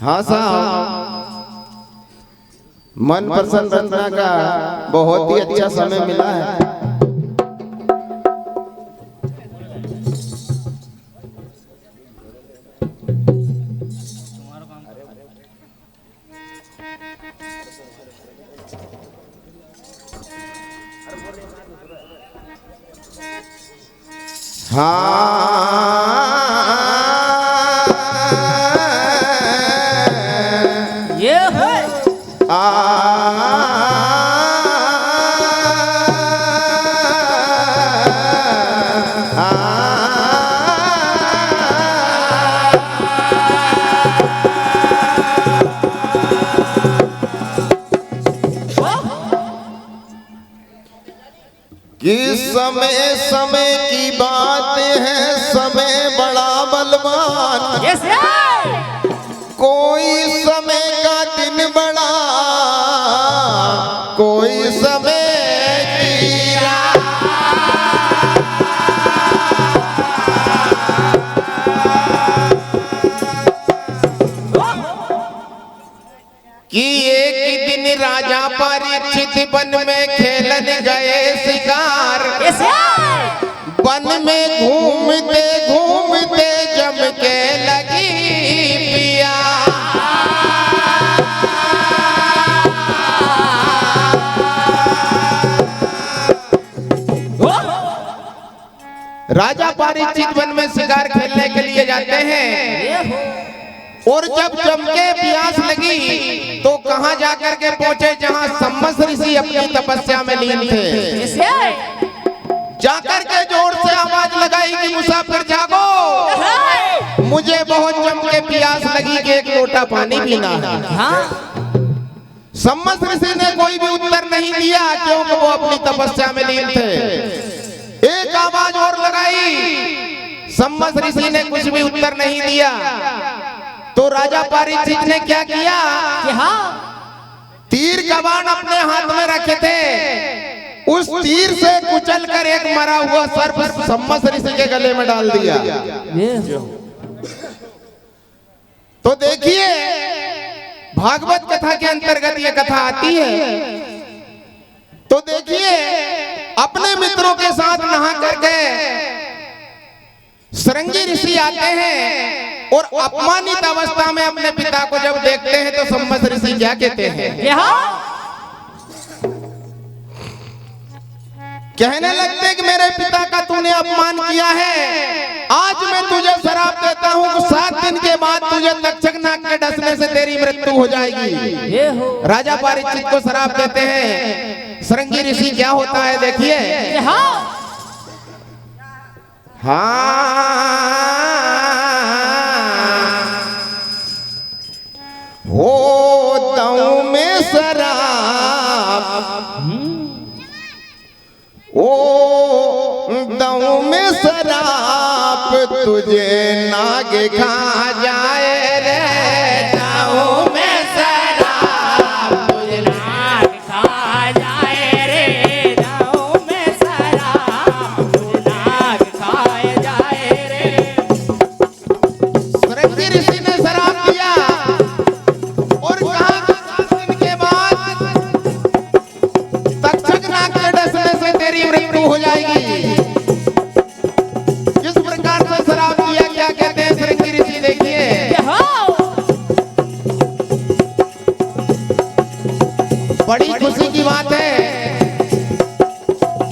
हाँ साहब, मन पसंद रचना का बहुत ही अच्छा समय मिला है। ये है कि समय समय की बात है, समय बड़ा बलवान। यस कोई समय का दिन बड़ा, कोई समय की रात। कि एक दिन राजा परीक्षित वन में खेलन गए शिकार। वन में घूमते घूमते जम के लगी पिया। राजा परीक्षित वन में शिकार खेलने के लिए जाते हैं और जब जम के प्यास लगी तो कहां जाकर के पहुंचे, जहां सम्मत ऋषि अपनी तपस्या में लीन थे। जाकर के जोर से आवाज लगाई कि मुसाफिर जागो, मुझे बहुत जम के प्यास लगी कि एक लोटा पानी पीना है। सम्मत ऋषि ने कोई भी उत्तर नहीं दिया क्योंकि वो अपनी तपस्या में लीन थे। एक आवाज और लगाई, सम्मत ऋषि ने कुछ भी उत्तर नहीं दिया। तो राजा परीक्षित ने क्या किया कि हाँ तीर कमान अपने हाथ में रखे थे, उस तीर से कुचल कर एक मरा हुआ सर्प सम्मत ऋषि के गले में डाल दिया। तो देखिए भागवत कथा के अंतर्गत ये कथा आती है। तो देखिए अपने मित्रों के साथ नहा करके सरंगी ऋषि आते हैं और अपमानित अवस्था में अपने पिता को जब देखते हैं तो सम्मत ऋषि क्या कहते हैं, कहने लगते कि मेरे पिता का तूने अपमान किया है, आज मैं तुझे श्राप देता हूँ कि 7 दिन के बाद तुझे तक्षक नाग के डसने से तेरी मृत्यु हो जाएगी। राजा परीक्षित को श्राप देते हैं। सरंगी ऋषि क्या होता है देखिए। हो दाऊ में शराब, ओ दाऊ में शराब तुझे नाग खा जाए रे। दाऊ में शराब तुझे नाग खा जाए रे, दाऊ में शराब तुझे नाग खा जाए रे। सरंगी ऋषि ने शराब दिया और कहा 7 दिन के बाद तक्षक नाग के डसने से तेरी मृत्यु हो जाएगी। किस प्रकार से शराब दिया, क्या कहते हैं सरंगी ऋषि देखिए। बड़ी खुशी की बात है,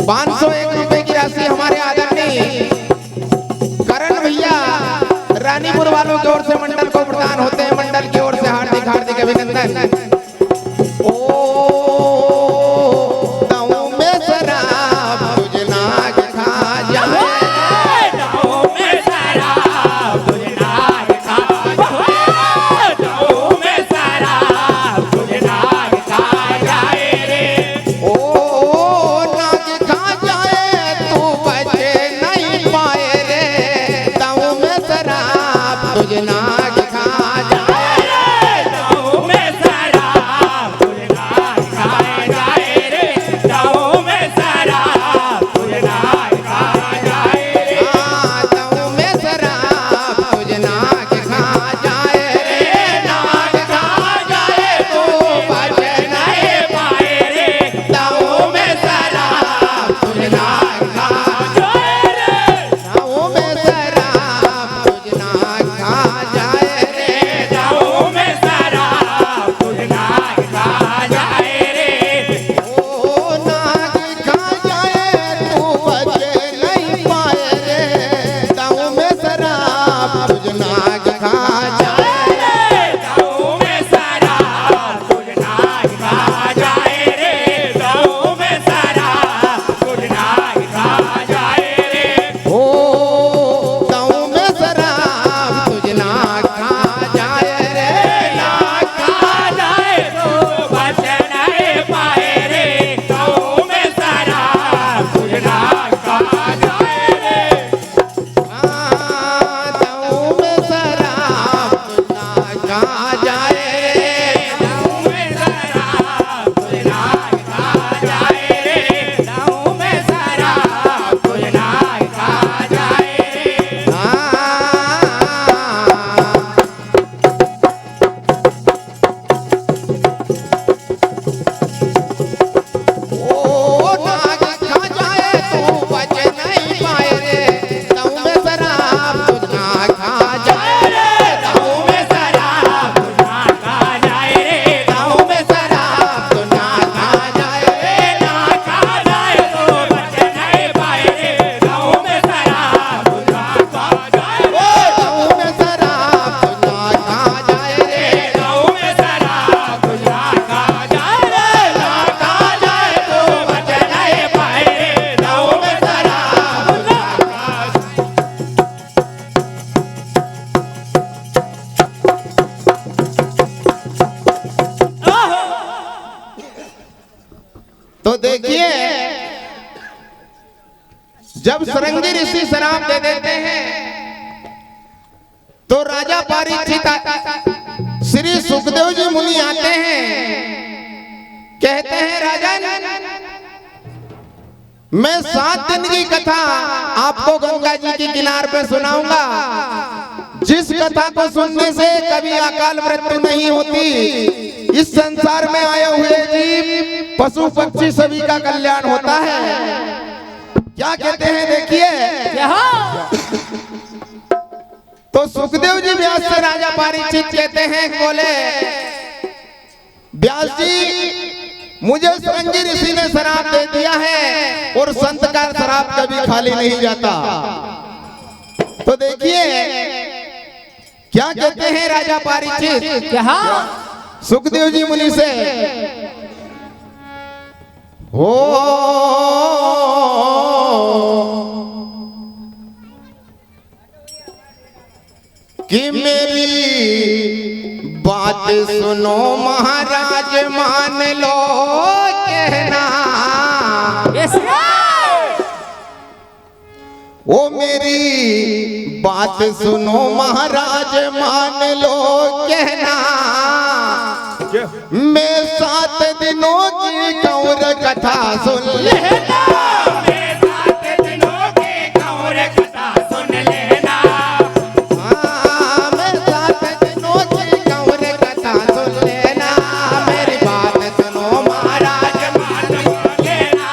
501 रुपए की राशि हमारे आदरणीय करण भैया रानीपुर वालों की ओर से मंडल को प्रदान होते हैं। मंडल की ओर से हार्दिक हार्दिक अभिनंदन। नाग खा जाए रे, दाऊ में शराब शराब दे देते हैं। तो राजा परीक्षित श्री सुखदेव जी मुनि आते हैं, कहते हैं राजन, मैं 7 दिन की कथा आपको गंगा जी के किनार पे सुनाऊंगा, जिस कथा को सुनने से कभी अकाल मृत्यु नहीं होती। इस संसार में आए हुए जीव पशु पक्षी सभी का कल्याण होता है। क्या कहते हैं देखिए। तो सुखदेव जी व्यास से राजा परीक्षित कहते हैं, बोले व्यास जी, मुझे सरंगी ऋषि ने शराब दे दिया है और संत का शराब कभी खाली नहीं जाता। तो देखिए क्या कहते हैं राजा परीक्षित सुखदेव जी मुनि से, हो कि मेरी बात सुनो महाराज, मान लो कहना। ओ मेरी बात सुनो महाराज, मान लो कहना। मैं 7 दिनों की गौर कथा सुन लेना। मैं 7 दिनों की गौर कथा सुन लेना। हाँ, मैं 7 दिनों की गौर कथा सुन लेना। मेरी बात सुनो महाराज, मान लो कहना।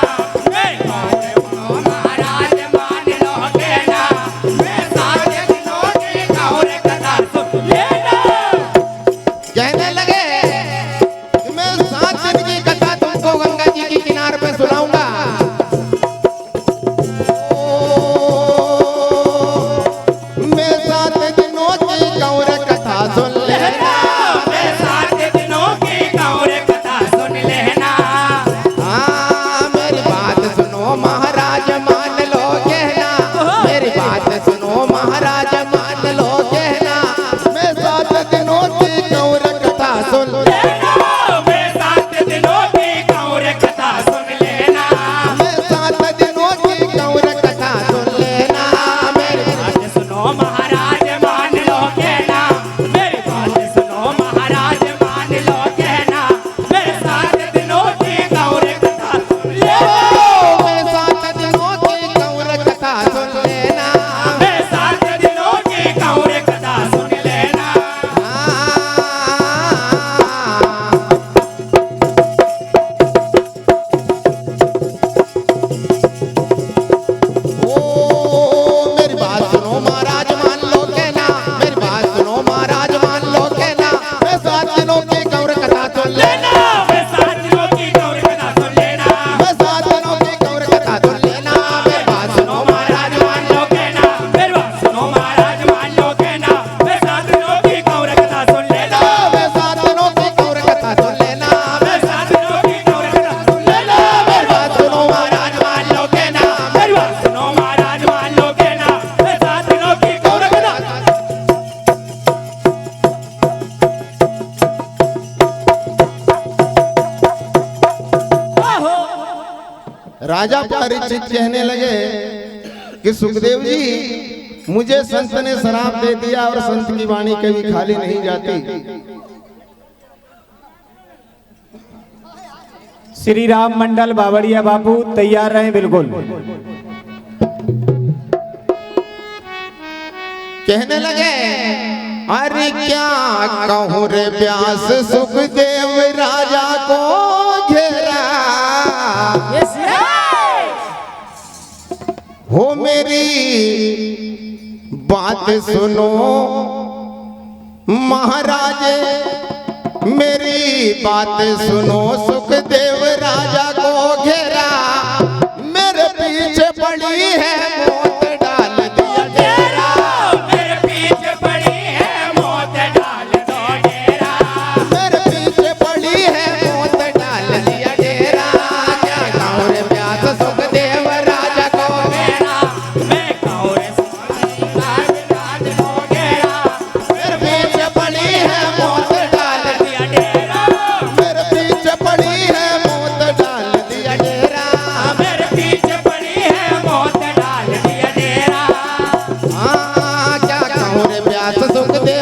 मेरी बात सुनो महाराज, मान लो कहना। मैं 7 दिनों की गौर कथा सुन लेना। कहने लगे, मैं 7 दिन की कथा तुमको गंगा जी के किनारे पे सुनाऊंगा। मैं 7 दिनों की गौर कथा सुन लेना। मैं 7 दिनों की गौर कथा सुन लेना। हाँ, मेरी बात सुनो महाराज, मान लो कहना। मेरी बात सुनो महाराज, मान लो कहना। मैं 7 दिनों की गौर कथा सुन लेना। मैं 7 दिनों की गौर कथा सुन लेना। मैं 7 दिनों की गौर कथा सुन लेना। मेरी बात सुनो महाराज, मान लो कहना। मेरी बात सुनो महाराज, मान लो कहना। मैं 7 दिनों की गौर कथा सुन लेना। मैं 7 दिनों की गौर कथा सुन लेना। मैं 7 दिनों की गौर कथा सुन लेना। ओ मेरी बात सुनो महाराज, मान लो कहना। मेरी बात सुनो महाराज, मान लो कहना। मैं 7 दिनों की गौर कथा सुन लेना। मैं 7 दिनों की गौर कथा सुन लेना। मैं 7 दिनों की गौर कथा सुन लेना। मेरी बात सुनो महाराज, मान लो कहना। मेरी बात सुनो महाराज, मान लो कहना। मैं 7 दिनों की गौर कथा सुन लेना। मैं 7 दिनों की गौर कथा सुन लेना। मैं 7 दिनों की गौर कथा सुन लेना। मेरी बात सुनो महाराज, मान लो कहना। मेरी बात सुनो महाराज, मान लो कहना। मैं 7 दिनों की गौर कथा। राजा परीक्षित कहने लगे कि सुखदेव जी, मुझे संत ने शराब दे दिया और संत की वाणी कभी खाली नहीं जाती। श्री राम मंडल बावड़िया बाबू तैयार रहे बिल्कुल। कहने लगे, अरे क्या कहूँ रे व्यास, सुखदेव राजा को घेरा। हो मेरी बात सुनो महाराज, मेरी बात सुनो। सुखदेव राजा को घेरा, मेरे पीछे पड़ी है मौत, डाल दिया डेरा। मेरे पीछे पड़ी है मौत, डाल दिया डेरा। मेरे पीछे पड़ी है मौत, डाल दिया डेरा। क्या कहूँ रे व्यास, सुखदेव राजा को घेरा। मैं कहूँ रे राज को घेरा। मेरे पीछे पड़ी है मौत, डाल दिया डेरा। मेरे पीछे पड़ी है मौत, डाल दिया डेरा। मेरे पीछे पड़ी है मौत, डाल दिया व्यास सुख देव